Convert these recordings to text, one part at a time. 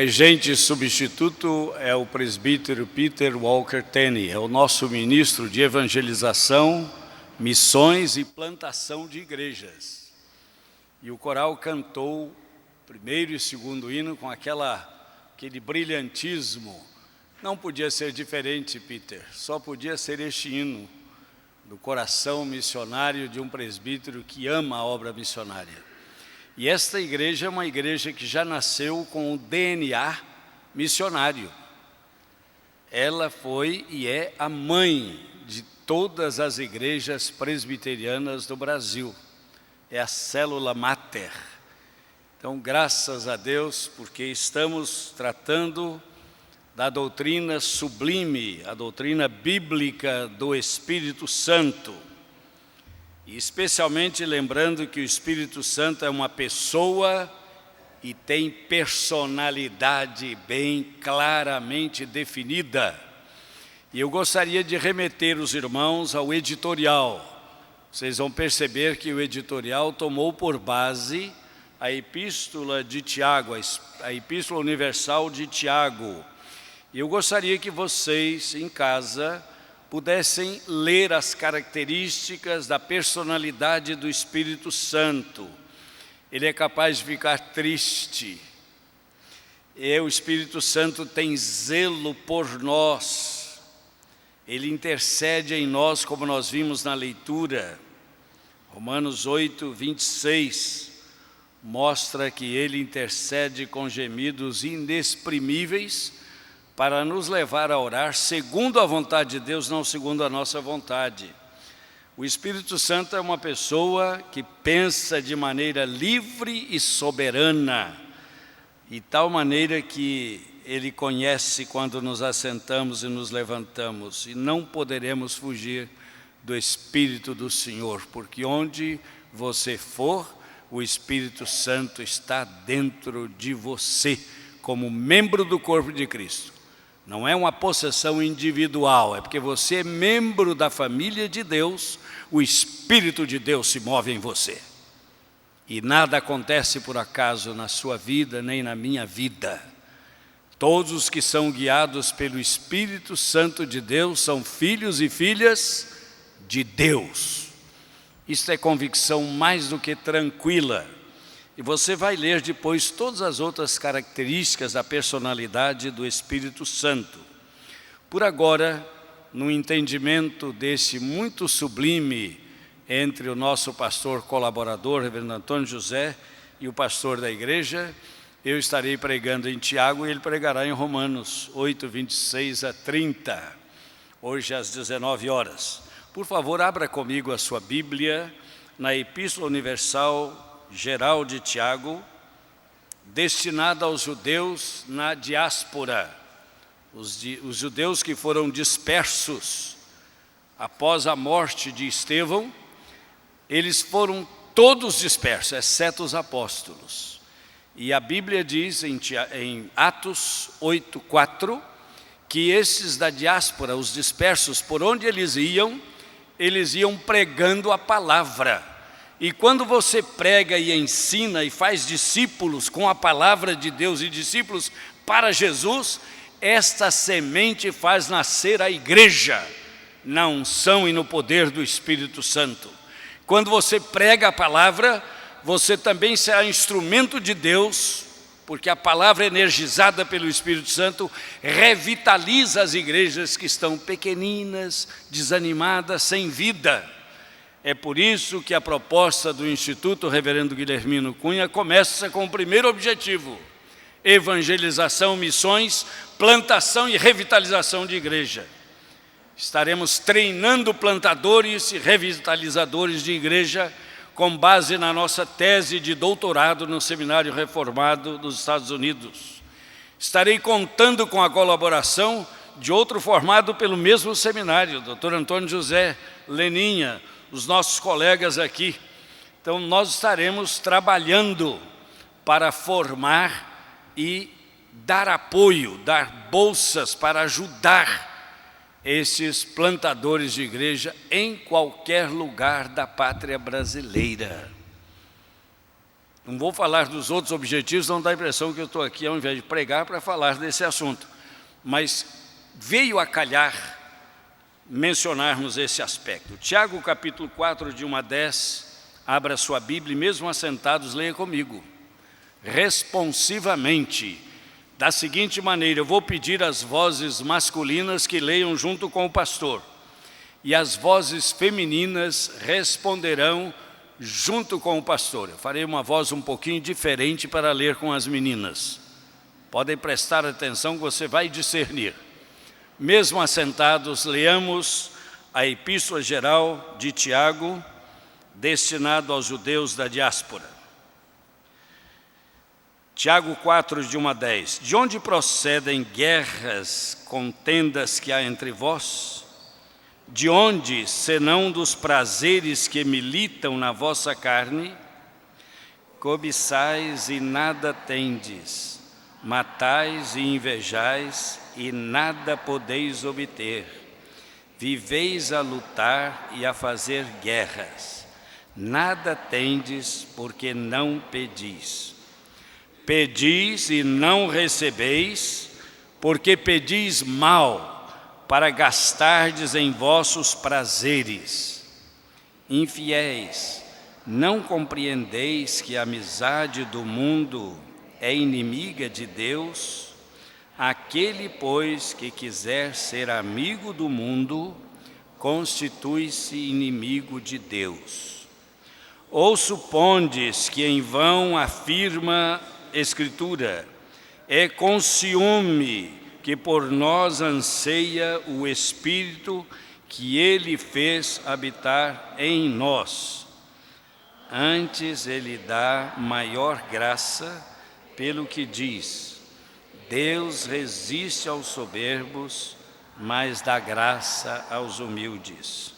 regente substituto é o presbítero Peter Walker Tenney, é o nosso ministro de evangelização, missões e plantação de igrejas. E o coral cantou o primeiro e segundo hino com aquele brilhantismo. Não podia ser diferente, Peter, só podia ser este hino do coração missionário de um presbítero que ama a obra missionária. E esta igreja é uma igreja que já nasceu com o DNA missionário. Ela foi e é a mãe de todas as igrejas presbiterianas do Brasil. É a célula máter. Então, graças a Deus, porque estamos tratando da doutrina sublime, a doutrina bíblica do Espírito Santo. E especialmente lembrando que o Espírito Santo é uma pessoa e tem personalidade bem claramente definida. E eu gostaria de remeter os irmãos ao editorial. Vocês vão perceber que o editorial tomou por base a Epístola de Tiago, a Epístola Universal de Tiago. E eu gostaria que vocês, em casa, pudessem ler as características da personalidade do Espírito Santo. Ele é capaz de ficar triste. O Espírito Santo tem zelo por nós. Ele intercede em nós, como nós vimos na leitura. Romanos 8, 26, mostra que ele intercede com gemidos inexprimíveis para nos levar a orar segundo a vontade de Deus, não segundo a nossa vontade. O Espírito Santo é uma pessoa que pensa de maneira livre e soberana, e tal maneira que ele conhece quando nos assentamos e nos levantamos, e não poderemos fugir do Espírito do Senhor, porque onde você for, o Espírito Santo está dentro de você, como membro do corpo de Cristo. Não é uma possessão individual, é porque você é membro da família de Deus, o Espírito de Deus se move em você. E nada acontece por acaso na sua vida, nem na minha vida. Todos os que são guiados pelo Espírito Santo de Deus são filhos e filhas de Deus. Isto é convicção mais do que tranquila. E você vai ler depois todas as outras características da personalidade do Espírito Santo. Por agora, no entendimento desse muito sublime entre o nosso pastor colaborador, reverendo Antônio José, e o pastor da igreja, eu estarei pregando em Tiago e ele pregará em Romanos 8, 26 a 30, hoje às 19 horas. Por favor, abra comigo a sua Bíblia na Epístola Universal Geral de Tiago, destinada aos judeus na diáspora, os judeus que foram dispersos após a morte de Estevão. Eles foram todos dispersos, exceto os apóstolos. E a Bíblia diz em Atos 8:4, que esses da diáspora, os dispersos, por onde eles iam pregando a palavra. E quando você prega e ensina e faz discípulos com a palavra de Deus e discípulos para Jesus, esta semente faz nascer a igreja na unção e no poder do Espírito Santo. Quando você prega a palavra, você também será instrumento de Deus, porque a palavra energizada pelo Espírito Santo revitaliza as igrejas que estão pequeninas, desanimadas, sem vida. É por isso que a proposta do Instituto Reverendo Guilhermino Cunha começa com o primeiro objetivo: evangelização, missões, plantação e revitalização de igreja. Estaremos treinando plantadores e revitalizadores de igreja com base na nossa tese de doutorado no Seminário Reformado dos Estados Unidos. Estarei contando com a colaboração de outro formado pelo mesmo seminário, Dr. Antônio José Leninha, os nossos colegas aqui. Então, nós estaremos trabalhando para formar e dar apoio, dar bolsas para ajudar esses plantadores de igreja em qualquer lugar da pátria brasileira. Não vou falar dos outros objetivos, não dá a impressão que eu estou aqui, ao invés de pregar, para falar desse assunto. Mas veio a calhar mencionarmos esse aspecto. Tiago, capítulo 4, de 1 a 10, abra sua Bíblia e mesmo assentados, leia comigo. Responsivamente, da seguinte maneira, eu vou pedir às vozes masculinas que leiam junto com o pastor, e as vozes femininas responderão junto com o pastor. Eu farei uma voz um pouquinho diferente para ler com as meninas. Podem prestar atenção que você vai discernir. Mesmo assentados, leamos a epístola geral de Tiago, destinado aos judeus da diáspora. Tiago 4, de 1 a 10. De onde procedem guerras, contendas que há entre vós? De onde, senão dos prazeres que militam na vossa carne? Cobiçais e nada tendes, matais e invejais e nada podeis obter. Viveis a lutar e a fazer guerras. Nada tendes porque não pedis. Pedis e não recebeis, porque pedis mal, para gastardes em vossos prazeres. Infiéis, não compreendeis que a amizade do mundo é inimiga de Deus? Aquele, pois, que quiser ser amigo do mundo, constitui-se inimigo de Deus. Ou supondes que em vão afirma Escritura, é com ciúme que por nós anseia o Espírito que Ele fez habitar em nós. Antes Ele dá maior graça, pelo que diz, Deus resiste aos soberbos, mas dá graça aos humildes.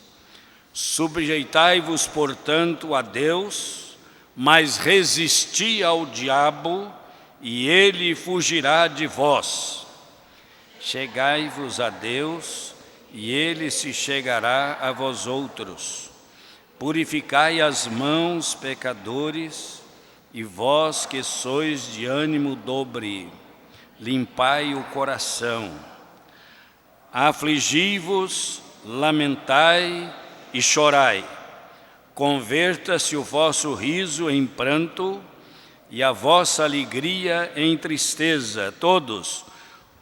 Sujeitai-vos, portanto, a Deus, mas resisti ao diabo, e ele fugirá de vós. Chegai-vos a Deus, e ele se chegará a vós outros. Purificai as mãos, pecadores, e vós que sois de ânimo dobre, limpai o coração. Afligi-vos, lamentai e chorai. Converta-se o vosso riso em pranto e a vossa alegria em tristeza. Todos,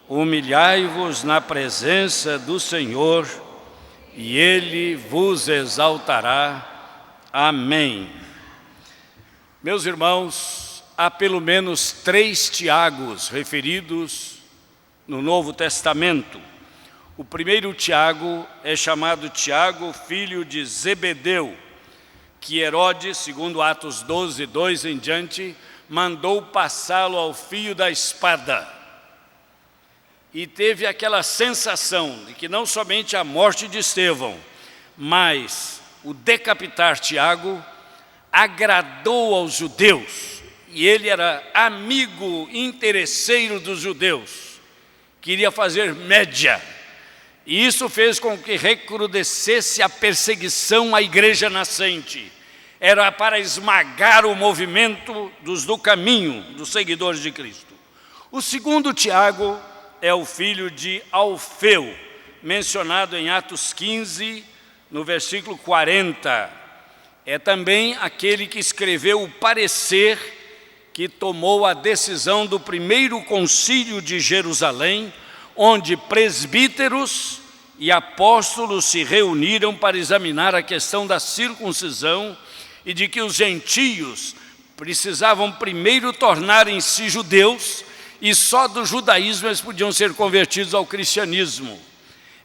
humilhai-vos na presença do Senhor e Ele vos exaltará. Amém. Meus irmãos, há pelo menos 3 Tiagos referidos no Novo Testamento. O primeiro Tiago é chamado Tiago, filho de Zebedeu, que Herodes, segundo Atos 12, 2 em diante, mandou passá-lo ao fio da espada. E teve aquela sensação de que não somente a morte de Estevão, mas o decapitar Tiago agradou aos judeus. E ele era amigo interesseiro dos judeus, queria fazer média. E isso fez com que recrudescesse a perseguição à igreja nascente. Era para esmagar o movimento dos do caminho, dos seguidores de Cristo. O segundo Tiago é o filho de Alfeu, mencionado em Atos 15, no versículo 40. É também aquele que escreveu o parecer que tomou a decisão do primeiro concílio de Jerusalém, onde presbíteros e apóstolos se reuniram para examinar a questão da circuncisão e de que os gentios precisavam primeiro tornarem-se judeus e só do judaísmo eles podiam ser convertidos ao cristianismo.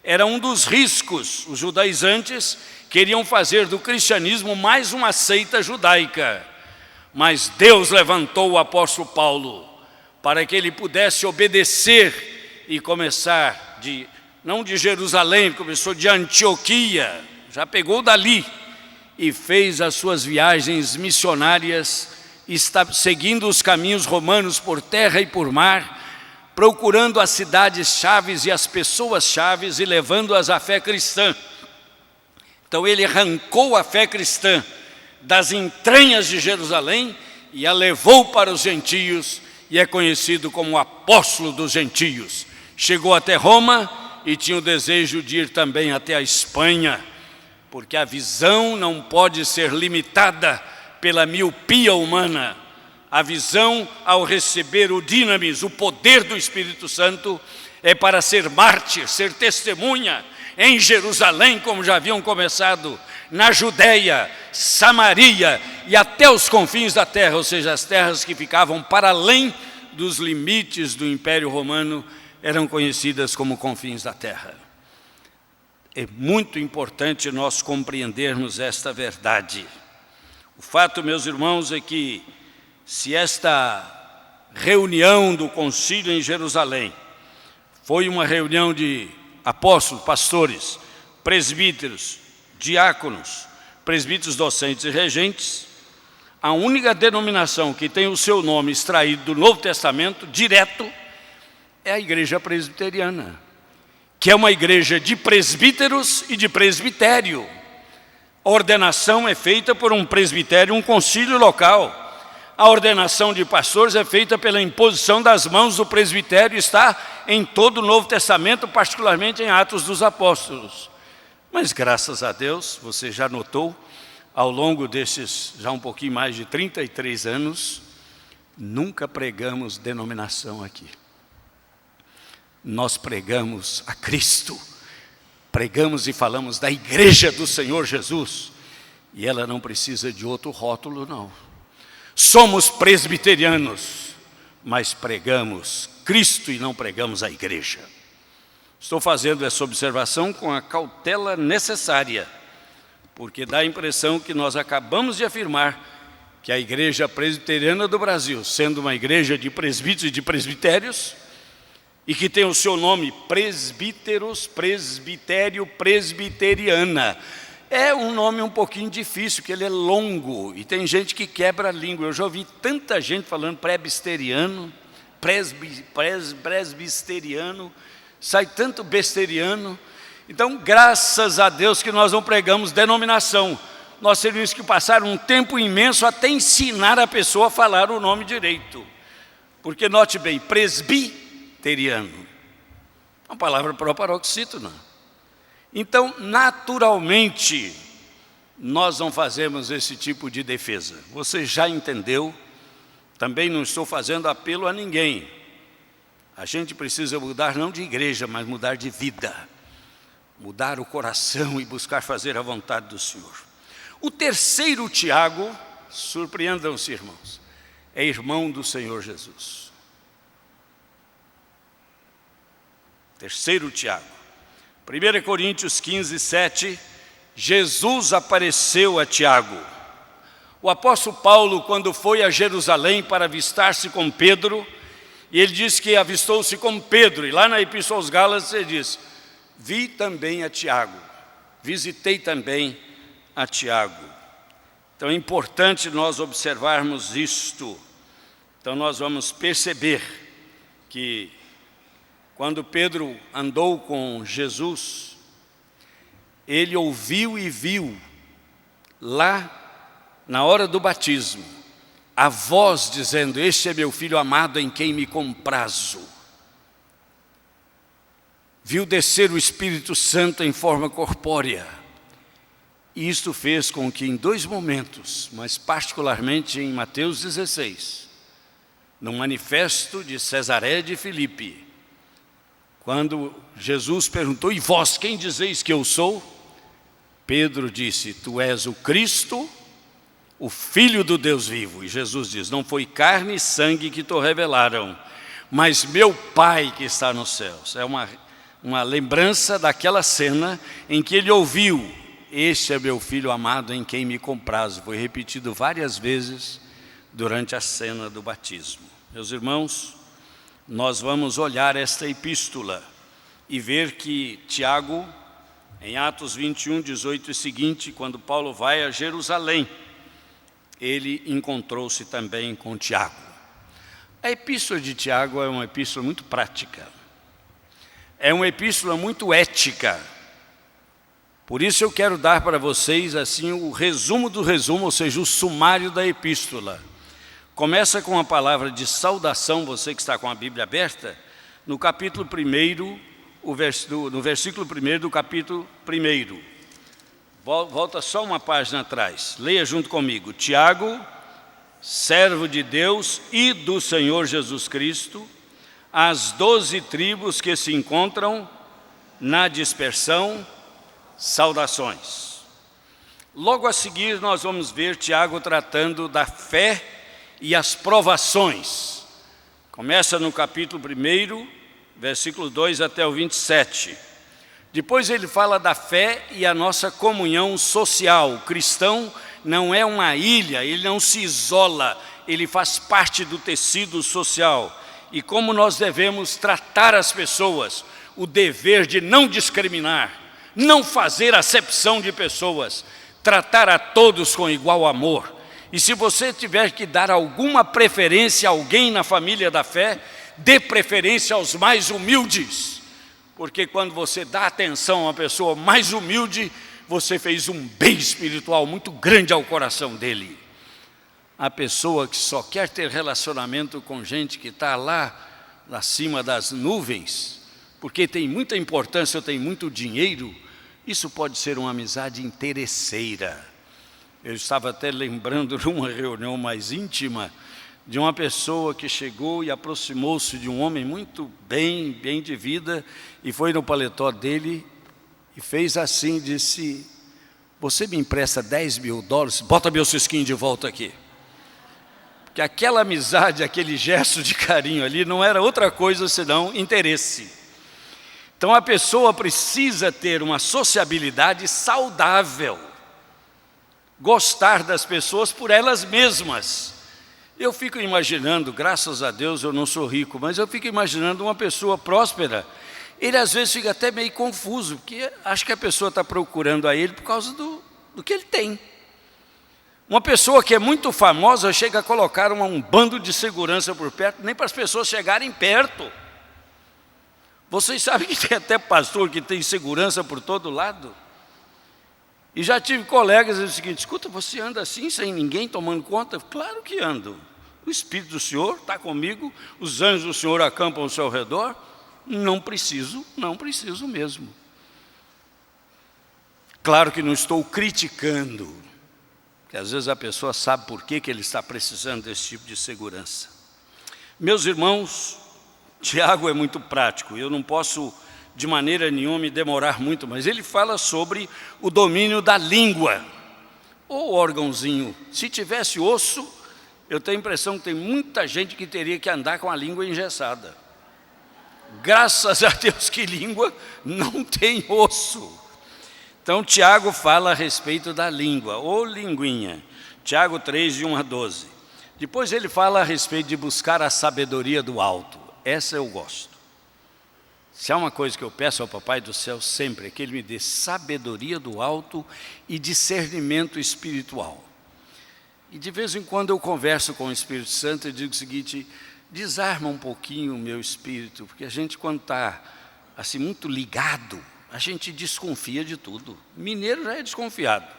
Era um dos riscos. Os judaizantes queriam fazer do cristianismo mais uma seita judaica. Mas Deus levantou o apóstolo Paulo para que ele pudesse obedecer e começar não de Jerusalém, começou de Antioquia, já pegou dali e fez as suas viagens missionárias, seguindo os caminhos romanos por terra e por mar, procurando as cidades-chaves e as pessoas-chaves e levando-as à fé cristã. Então ele arrancou a fé cristã das entranhas de Jerusalém e a levou para os gentios, e é conhecido como o apóstolo dos gentios. Chegou até Roma e tinha o desejo de ir também até a Espanha, porque a visão não pode ser limitada pela miopia humana. A visão, ao receber o dinamis, o poder do Espírito Santo, é para ser mártir, ser testemunha em Jerusalém, como já haviam começado, na Judéia, Samaria e até os confins da terra, ou seja, as terras que ficavam para além dos limites do Império Romano, eram conhecidas como confins da terra. É muito importante nós compreendermos esta verdade. O fato, meus irmãos, é que se esta reunião do concílio em Jerusalém foi uma reunião de apóstolos, pastores, presbíteros, diáconos, presbíteros docentes e regentes, a única denominação que tem o seu nome extraído do Novo Testamento, direto, é a igreja presbiteriana, que é uma igreja de presbíteros e de presbitério. A ordenação é feita por um presbitério, um concílio local. A ordenação de pastores é feita pela imposição das mãos do presbitério, está em todo o Novo Testamento, particularmente em Atos dos Apóstolos. Mas graças a Deus, você já notou, ao longo desses já um pouquinho mais de 33 anos, nunca pregamos denominação aqui. Nós pregamos a Cristo, pregamos e falamos da igreja do Senhor Jesus, e ela não precisa de outro rótulo, não. Somos presbiterianos, mas pregamos Cristo e não pregamos a igreja. Estou fazendo essa observação com a cautela necessária, porque dá a impressão que nós acabamos de afirmar que a igreja presbiteriana do Brasil, sendo uma igreja de presbíteros e de presbitérios, e que tem o seu nome presbíteros, presbitério, presbiteriana, é um nome um pouquinho difícil, porque ele é longo, e tem gente que quebra a língua. Eu já ouvi tanta gente falando presbiteriano, presbiteriano, sai tanto besteriano. Então, graças a Deus que nós não pregamos denominação. Nós teríamos que passar um tempo imenso até ensinar a pessoa a falar o nome direito. Porque, note bem, presbiteriano, é uma palavra paroxítona. Então, naturalmente, nós não fazemos esse tipo de defesa. Você já entendeu? Também não estou fazendo apelo a ninguém. A gente precisa mudar não de igreja, mas mudar de vida. Mudar o coração e buscar fazer a vontade do Senhor. O terceiro Tiago, surpreendam-se, irmãos, é irmão do Senhor Jesus. Terceiro Tiago. 1 Coríntios 15, 7, Jesus apareceu a Tiago. O apóstolo Paulo, quando foi a Jerusalém para avistar-se com Pedro, e ele diz que avistou-se com Pedro, e lá na Epístola aos Gálatas ele diz, vi também a Tiago, visitei também a Tiago. Então é importante nós observarmos isto. Então nós vamos perceber que quando Pedro andou com Jesus, ele ouviu e viu, lá na hora do batismo, a voz dizendo, este é meu filho amado em quem me comprazo. Viu descer o Espírito Santo em forma corpórea. E isto fez com que em dois momentos, mas particularmente em Mateus 16, no manifesto de Cesareia de Filipe, quando Jesus perguntou, e vós quem dizeis que eu sou? Pedro disse, tu és o Cristo, o Filho do Deus vivo. E Jesus diz, não foi carne e sangue que te revelaram, mas meu Pai que está nos céus. É uma lembrança daquela cena em que ele ouviu, este é meu filho amado em quem me comprazo. Foi repetido várias vezes durante a cena do batismo. Meus irmãos, nós vamos olhar esta epístola e ver que Tiago, em Atos 21, 18 e seguinte, quando Paulo vai a Jerusalém, ele encontrou-se também com Tiago. A epístola de Tiago é uma epístola muito prática, é uma epístola muito ética. Por isso eu quero dar para vocês assim o resumo do resumo, ou seja, o sumário da epístola. Começa com a palavra de saudação, você que está com a Bíblia aberta, no capítulo 1, no versículo 1 do capítulo 1. Volta só uma página atrás, leia junto comigo. Tiago, servo de Deus e do Senhor Jesus Cristo, às 12 tribos que se encontram na dispersão, saudações. Logo a seguir nós vamos ver Tiago tratando da fé e as provações. Começa no capítulo 1, versículo 2 até o 27. Depois ele fala da fé e a nossa comunhão social. O cristão não é uma ilha, ele não se isola, ele faz parte do tecido social. E como nós devemos tratar as pessoas, o dever de não discriminar, não fazer acepção de pessoas, tratar a todos com igual amor. E se você tiver que dar alguma preferência a alguém na família da fé, dê preferência aos mais humildes, porque quando você dá atenção a uma pessoa mais humilde, você fez um bem espiritual muito grande ao coração dele. A pessoa que só quer ter relacionamento com gente que está lá acima das nuvens, porque tem muita importância, tem muito dinheiro, isso pode ser uma amizade interesseira. Eu estava até lembrando de uma reunião mais íntima, de uma pessoa que chegou e aproximou-se de um homem muito bem de vida, e foi no paletó dele e fez assim, disse: você me empresta $10.000, bota meu cisquinho de volta aqui. Porque aquela amizade, aquele gesto de carinho ali não era outra coisa senão interesse. Então a pessoa precisa ter uma sociabilidade saudável, gostar das pessoas por elas mesmas. Eu fico imaginando, graças a Deus eu não sou rico, mas eu fico imaginando uma pessoa próspera. Ele às vezes fica até meio confuso, porque acho que a pessoa está procurando a ele por causa do que ele tem. Uma pessoa que é muito famosa chega a colocar um bando de segurança por perto, nem para as pessoas chegarem perto. Vocês sabem que tem até pastor que tem segurança por todo lado? E já tive colegas que dizem o seguinte: escuta, você anda assim, sem ninguém tomando conta? Claro que ando. O Espírito do Senhor está comigo, os anjos do Senhor acampam ao seu redor. Não preciso mesmo. Claro que não estou criticando, porque às vezes a pessoa sabe por que ele está precisando desse tipo de segurança. Meus irmãos, Tiago é muito prático, eu não posso de maneira nenhuma me demorar muito, mas ele fala sobre o domínio da língua, ou órgãozinho. Se tivesse osso, eu tenho a impressão que tem muita gente que teria que andar com a língua engessada. Graças a Deus que língua não tem osso. Então Tiago fala a respeito da língua, ou linguinha. Tiago 3, de 1 a 12. Depois ele fala a respeito de buscar a sabedoria do alto. Essa eu gosto. Se há uma coisa que eu peço ao Papai do Céu sempre, é que Ele me dê sabedoria do alto e discernimento espiritual. E de vez em quando eu converso com o Espírito Santo e digo o seguinte: desarma um pouquinho o meu espírito, porque a gente, quando está assim muito ligado, a gente desconfia de tudo. Mineiro já é desconfiado.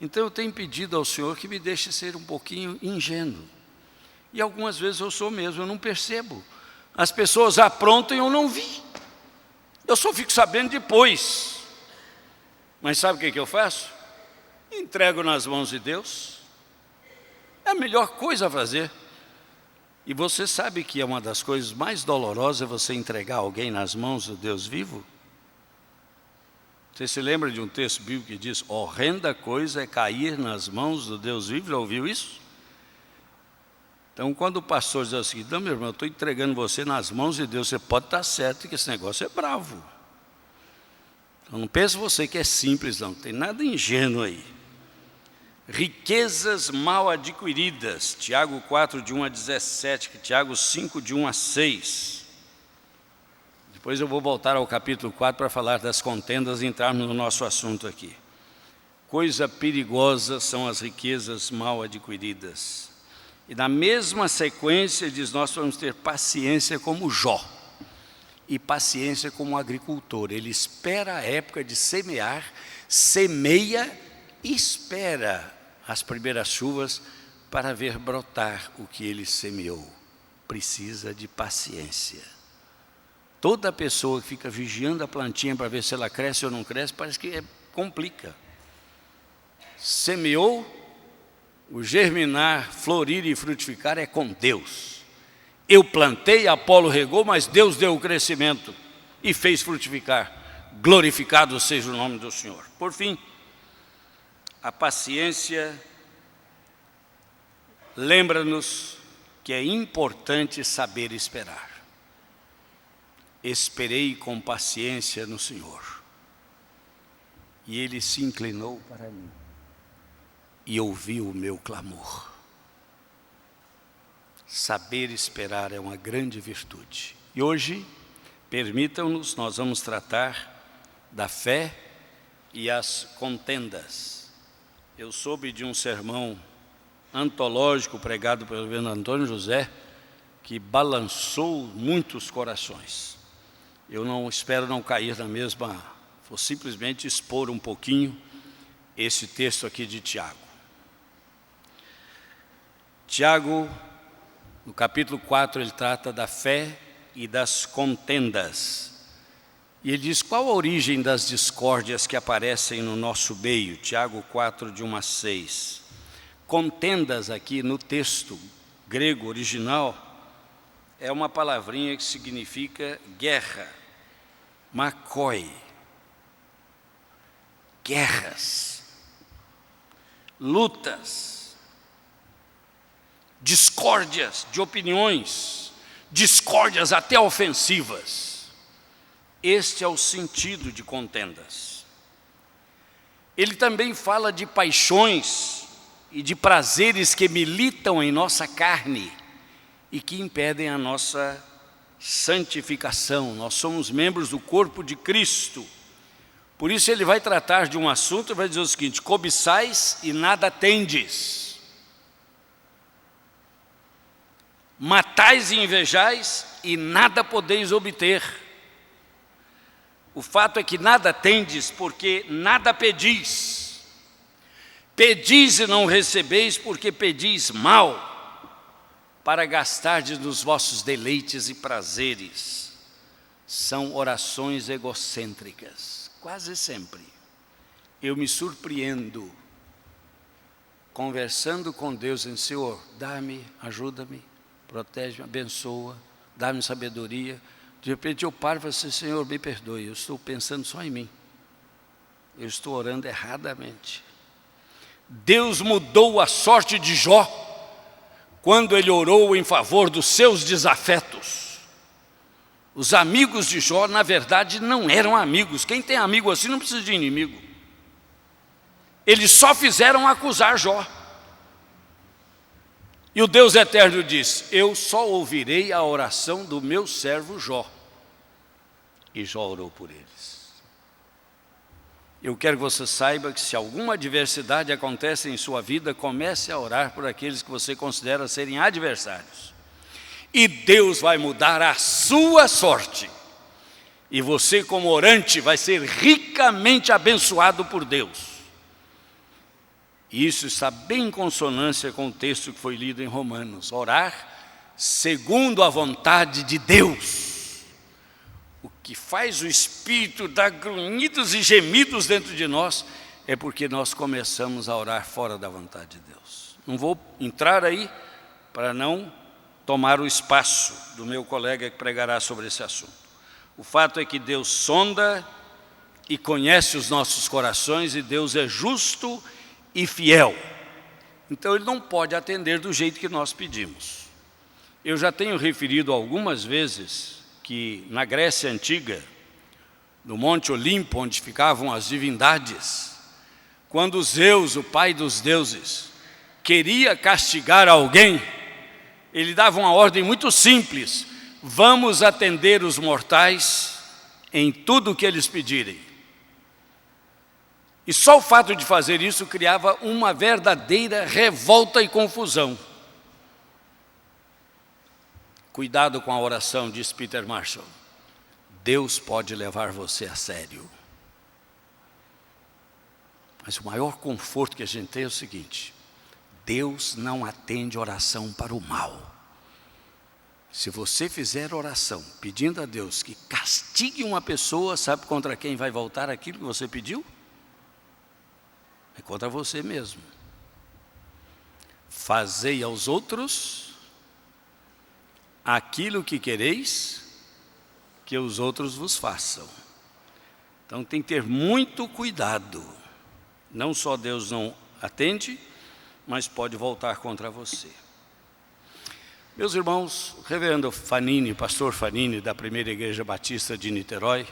Então eu tenho pedido ao Senhor que me deixe ser um pouquinho ingênuo. E algumas vezes eu sou mesmo, eu não percebo. As pessoas aprontam e eu não vi. Eu só fico sabendo depois. Mas sabe o que eu faço? Entrego nas mãos de Deus. É a melhor coisa a fazer. E você sabe que é uma das coisas mais dolorosas você entregar alguém nas mãos do Deus vivo? Você se lembra de um texto bíblico que diz: horrenda coisa é cair nas mãos do Deus vivo? Já ouviu isso? Então, quando o pastor diz o seguinte: não, meu irmão, eu estou entregando você nas mãos de Deus, você pode estar certo que esse negócio é bravo. Então, não pense você que é simples, não tem nada ingênuo aí. Riquezas mal adquiridas, Tiago 4, de 1 a 17, Tiago 5, de 1 a 6. Depois eu vou voltar ao capítulo 4 para falar das contendas e entrarmos no nosso assunto aqui. Coisa perigosa são as riquezas mal adquiridas. E na mesma sequência diz: nós vamos ter paciência como Jó e paciência como agricultor. Ele espera a época de semear, semeia e espera as primeiras chuvas para ver brotar o que ele semeou. Precisa de paciência. Toda pessoa que fica vigiando a plantinha para ver se ela cresce ou não cresce, parece que complica. Semeou, o germinar, florir e frutificar é com Deus. Eu plantei, Apolo regou, mas Deus deu o crescimento e fez frutificar. Glorificado seja o nome do Senhor. Por fim, a paciência lembra-nos que é importante saber esperar. Esperei com paciência no Senhor, e Ele se inclinou para mim e ouviu o meu clamor. Saber esperar é uma grande virtude. E hoje, permitam-nos, nós vamos tratar da fé e as contendas. Eu soube de um sermão antológico pregado pelo reverendo Antônio José, que balançou muitos corações. Eu não espero não cair na mesma, vou simplesmente expor um pouquinho esse texto aqui de Tiago. Tiago, no capítulo 4, ele trata da fé e das contendas. E ele diz, qual a origem das discórdias que aparecem no nosso meio? Tiago 4, de 1 a 6. Contendas aqui no texto grego original é uma palavrinha que significa guerra, makoi, guerras, lutas, discórdias de opiniões, discórdias até ofensivas. Este é o sentido de contendas. Ele também fala de paixões e de prazeres que militam em nossa carne e que impedem a nossa santificação. Nós somos membros do corpo de Cristo. Por isso ele vai tratar de um assunto e vai dizer o seguinte: cobiçais e nada tendes, matais e invejais e nada podeis obter. O fato é que nada tendes porque nada pedis. Pedis e não recebeis porque pedis mal, para gastardes nos vossos deleites e prazeres. São orações egocêntricas, quase sempre. Eu me surpreendo, conversando com Deus em Senhor, dá-me, ajuda-me, protege-me, abençoa, dá-me sabedoria. De repente eu paro e falo assim, Senhor, me perdoe, eu estou pensando só em mim. Eu estou orando erradamente. Deus mudou a sorte de Jó quando ele orou em favor dos seus desafetos. Os amigos de Jó, na verdade, não eram amigos. Quem tem amigo assim não precisa de inimigo. Eles só fizeram acusar Jó. E o Deus eterno diz, eu só ouvirei a oração do meu servo Jó. E Jó orou por eles. Eu quero que você saiba que se alguma adversidade acontece em sua vida, comece a orar por aqueles que você considera serem adversários. E Deus vai mudar a sua sorte. E você, como orante, vai ser ricamente abençoado por Deus. E isso está bem em consonância com o texto que foi lido em Romanos. Orar segundo a vontade de Deus. O que faz o Espírito dar grunhidos e gemidos dentro de nós é porque nós começamos a orar fora da vontade de Deus. Não vou entrar aí para não tomar o espaço do meu colega que pregará sobre esse assunto. O fato é que Deus sonda e conhece os nossos corações e Deus é justo e fiel. Então Ele não pode atender do jeito que nós pedimos. Eu já tenho referido algumas vezes que na Grécia Antiga, no Monte Olimpo, onde ficavam as divindades, quando Zeus, o pai dos deuses, queria castigar alguém, ele dava uma ordem muito simples: vamos atender os mortais em tudo o que eles pedirem. E só o fato de fazer isso criava uma verdadeira revolta e confusão. Cuidado com a oração, diz Peter Marshall. Deus pode levar você a sério. Mas o maior conforto que a gente tem é o seguinte: Deus não atende oração para o mal. Se você fizer oração pedindo a Deus que castigue uma pessoa, sabe contra quem vai voltar aquilo que você pediu? É contra você mesmo. Fazei aos outros aquilo que quereis que os outros vos façam. Então tem que ter muito cuidado. Não só Deus não atende, mas pode voltar contra você. Meus irmãos, reverendo Fanini, pastor Fanini, da Primeira Igreja Batista de Niterói,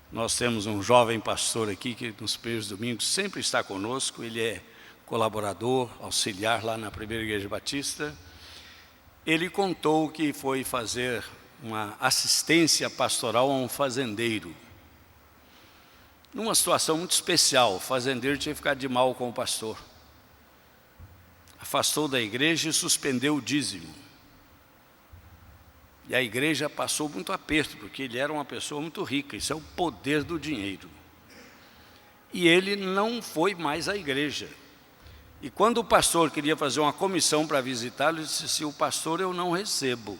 nós temos um jovem pastor aqui que nos primeiros domingos sempre está conosco. Ele é colaborador, auxiliar lá na Primeira Igreja Batista. Ele contou que foi fazer uma assistência pastoral a um fazendeiro. Numa situação muito especial, o fazendeiro tinha ficado de mal com o pastor. Afastou da igreja e suspendeu o dízimo. E a igreja passou muito aperto, porque ele era uma pessoa muito rica. Isso é o poder do dinheiro. E ele não foi mais à igreja. E quando o pastor queria fazer uma comissão para visitá-lo, ele disse assim: o pastor eu não recebo.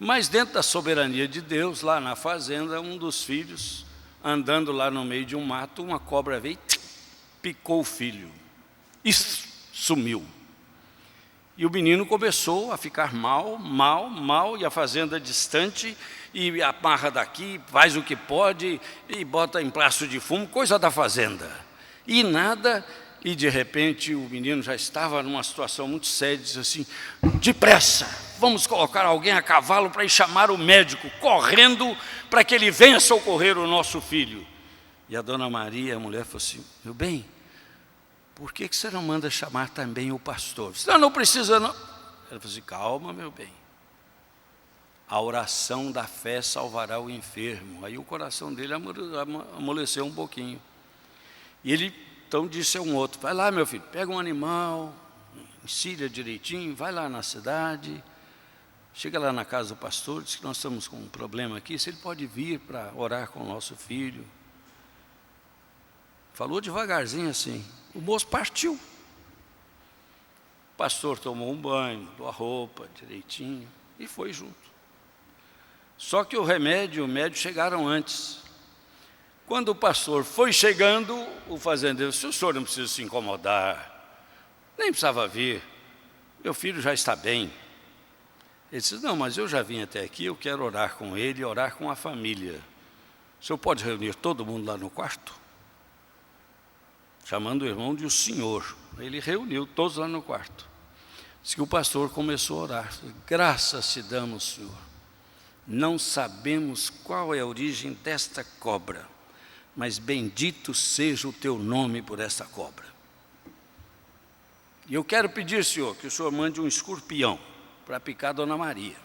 Mas dentro da soberania de Deus, lá na fazenda, um dos filhos, andando lá no meio de um mato, uma cobra veio e picou o filho. E sumiu. E o menino começou a ficar mal, e a fazenda distante, e amarra daqui, faz o que pode, e bota em plastro de fumo, coisa da fazenda. E nada, e de repente o menino já estava numa situação muito séria, disse assim: depressa, vamos colocar alguém a cavalo para ir chamar o médico, correndo para que ele venha socorrer o nosso filho. E a dona Maria, a mulher, falou assim: meu bem, por que você não manda chamar também o pastor? Não, não precisa não. Ela falou assim: calma, meu bem. A oração da fé salvará o enfermo. Aí o coração dele amoleceu um pouquinho. E ele então disse a um outro: vai lá, meu filho, pega um animal, ensina direitinho, vai lá na cidade, chega lá na casa do pastor, diz que nós estamos com um problema aqui, se ele pode vir para orar com o nosso filho. Falou devagarzinho assim. O moço partiu. O pastor tomou um banho, mudou a roupa direitinho e foi junto. Só que o remédio e o médico chegaram antes. Quando o pastor foi chegando, o fazendeiro disse: o senhor não precisa se incomodar, nem precisava vir, meu filho já está bem. Ele disse: não, mas eu já vim até aqui, eu quero orar com ele e orar com a família. O senhor pode reunir todo mundo lá no quarto? Chamando o irmão de o senhor. Ele reuniu todos lá no quarto. Diz que o pastor começou a orar: graças te damos, Senhor. Não sabemos qual é a origem desta cobra, mas bendito seja o teu nome por esta cobra. E eu quero pedir, Senhor, que o Senhor mande um escorpião para picar a Dona Maria.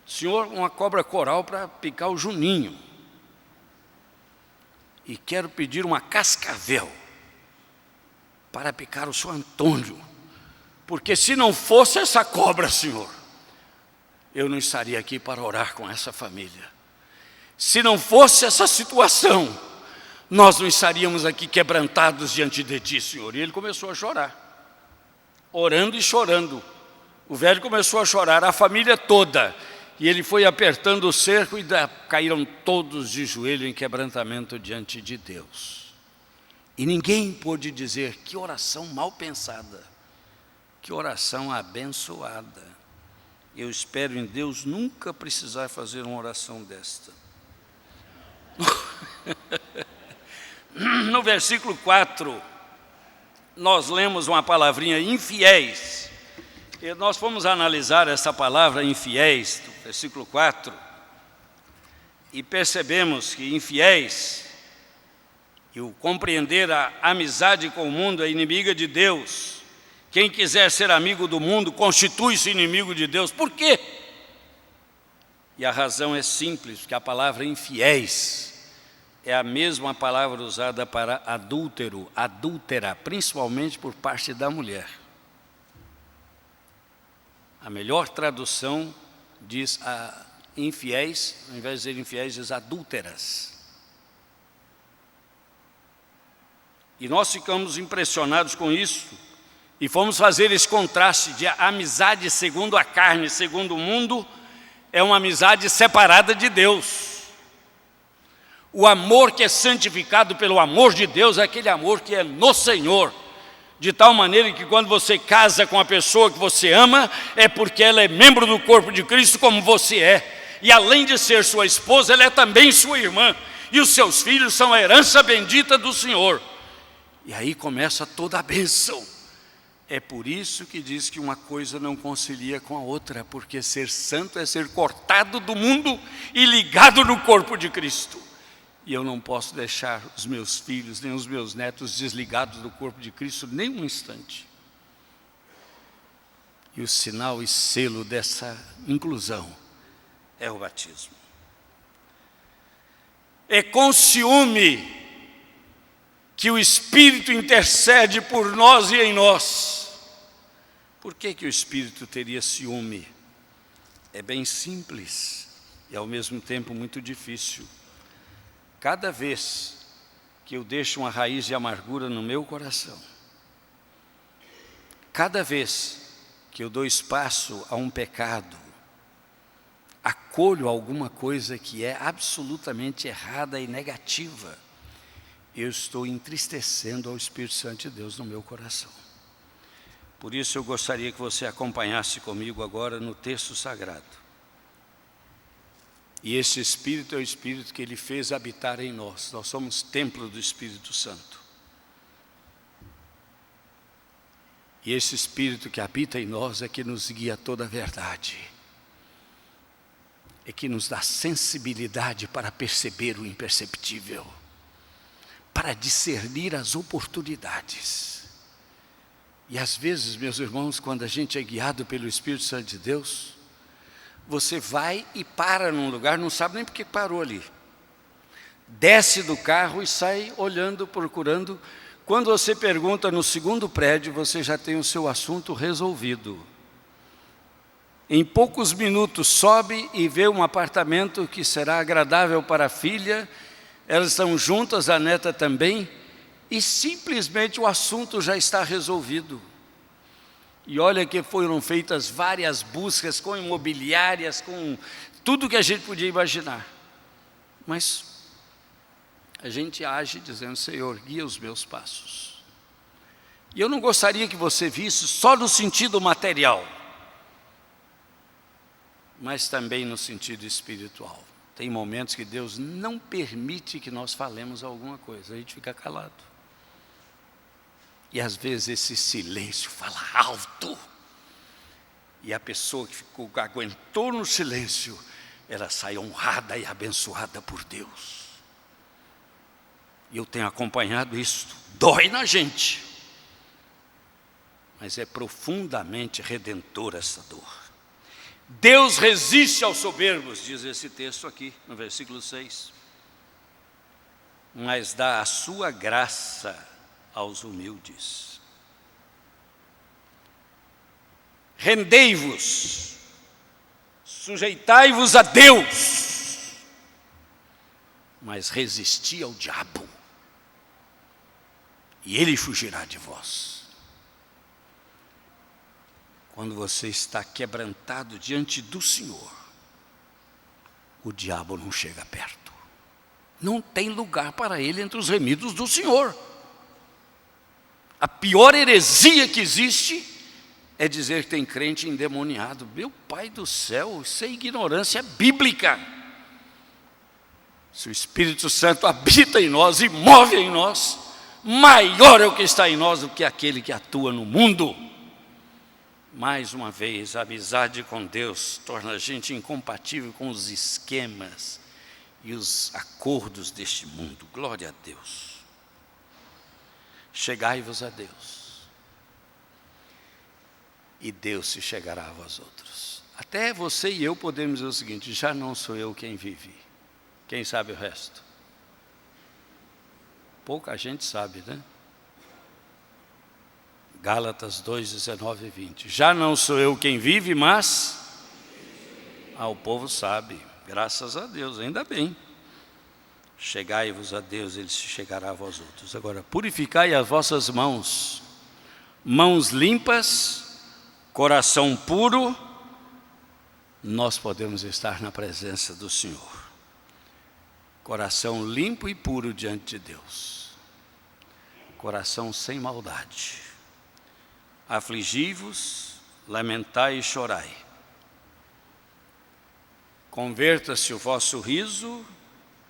Senhor, uma cobra coral para picar o Juninho. E quero pedir uma cascavel para picar o Senhor Antônio, porque se não fosse essa cobra, Senhor, eu não estaria aqui para orar com essa família. Se não fosse essa situação, nós não estaríamos aqui quebrantados diante de Ti, Senhor. E ele começou a chorar, orando e chorando. O velho começou a chorar, a família toda. E ele foi apertando o cerco e caíram todos de joelho em quebrantamento diante de Deus. E ninguém pôde dizer: que oração mal pensada, que oração abençoada. Eu espero em Deus nunca precisar fazer uma oração desta. No versículo 4, nós lemos uma palavrinha: infiéis. E nós fomos analisar essa palavra infiéis, do versículo 4, e percebemos que infiéis, e o compreender a amizade com o mundo é inimiga de Deus. Quem quiser ser amigo do mundo, constitui-se inimigo de Deus. Por quê? E a razão é simples, porque a palavra infiéis é a mesma palavra usada para adúltero, adúltera, principalmente por parte da mulher. A melhor tradução diz infiéis, ao invés de dizer infiéis, diz adúlteras. E nós ficamos impressionados com isso e fomos fazer esse contraste de amizade segundo a carne, segundo o mundo, é uma amizade separada de Deus. O amor que é santificado pelo amor de Deus é aquele amor que é no Senhor. De tal maneira que quando você casa com a pessoa que você ama, é porque ela é membro do corpo de Cristo como você é. E além de ser sua esposa, ela é também sua irmã. E os seus filhos são a herança bendita do Senhor. E aí começa toda a bênção. É por isso que diz que uma coisa não concilia com a outra, porque ser santo é ser cortado do mundo e ligado no corpo de Cristo. E eu não posso deixar os meus filhos, nem os meus netos desligados do corpo de Cristo nem um instante. E o sinal e selo dessa inclusão é o batismo. É com ciúme que o Espírito intercede por nós e em nós. Por que o Espírito teria ciúme? É bem simples e ao mesmo tempo muito difícil. Cada vez que eu deixo uma raiz de amargura no meu coração, cada vez que eu dou espaço a um pecado, acolho alguma coisa que é absolutamente errada e negativa, eu estou entristecendo ao Espírito Santo de Deus no meu coração. Por isso eu gostaria que você acompanhasse comigo agora no texto sagrado. E esse Espírito é o Espírito que Ele fez habitar em nós. Nós somos templo do Espírito Santo. E esse Espírito que habita em nós é que nos guia a toda a verdade. É que nos dá sensibilidade para perceber o imperceptível, para discernir as oportunidades. E às vezes, meus irmãos, quando a gente é guiado pelo Espírito Santo de Deus, você vai e para num lugar, não sabe nem porque parou ali. Desce do carro e sai olhando, procurando. Quando você pergunta no segundo prédio, você já tem o seu assunto resolvido. Em poucos minutos sobe e vê um apartamento que será agradável para a filha. Elas estão juntas, a neta também. E simplesmente o assunto já está resolvido. E olha que foram feitas várias buscas com imobiliárias, com tudo que a gente podia imaginar. Mas a gente age dizendo: Senhor, guia os meus passos. E eu não gostaria que você visse só no sentido material, mas também no sentido espiritual. Tem momentos que Deus não permite que nós falemos alguma coisa, a gente fica calado. E às vezes esse silêncio fala alto. E a pessoa que aguentou no silêncio, ela sai honrada e abençoada por Deus. E eu tenho acompanhado isso. Dói na gente, mas é profundamente redentora essa dor. Deus resiste aos soberbos, diz esse texto aqui, no versículo 6. Mas dá a sua graça aos humildes. Rendei-vos, sujeitai-vos a Deus, mas resisti ao diabo, e ele fugirá de vós. Quando você está quebrantado diante do Senhor, o diabo não chega perto. Não tem lugar para ele entre os remidos do Senhor. A pior heresia que existe é dizer que tem crente endemoniado. Meu Pai do céu, isso é ignorância bíblica. Se o Espírito Santo habita em nós e move em nós, maior é o que está em nós do que aquele que atua no mundo. Mais uma vez, a amizade com Deus torna a gente incompatível com os esquemas e os acordos deste mundo. Glória a Deus. Chegai-vos a Deus, e Deus se chegará a vós outros. Até você e eu podemos dizer o seguinte: já não sou eu quem vive. Quem sabe o resto? Pouca gente sabe, né? Gálatas 2, 19 e 20. Já não sou eu quem vive, mas o povo sabe. Graças a Deus, ainda bem. Chegai-vos a Deus, Ele se chegará a vós outros. Agora, purificai as vossas mãos, mãos limpas, coração puro, nós podemos estar na presença do Senhor. Coração limpo e puro diante de Deus. Coração sem maldade. Afligi-vos, lamentai e chorai. Converta-se o vosso riso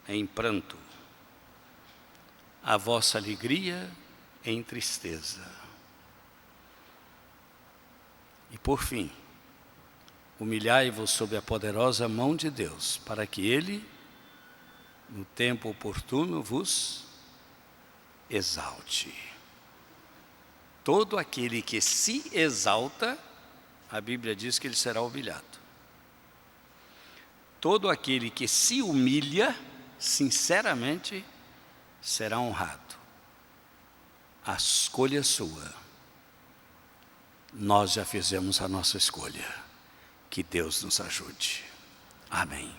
em pranto, a vossa alegria em tristeza. E por fim, humilhai-vos sob a poderosa mão de Deus, para que Ele, no tempo oportuno, vos exalte. Todo aquele que se exalta, a Bíblia diz que ele será humilhado. Todo aquele que se humilha, sinceramente, será honrado. A escolha é sua. Nós já fizemos a nossa escolha. Que Deus nos ajude. Amém.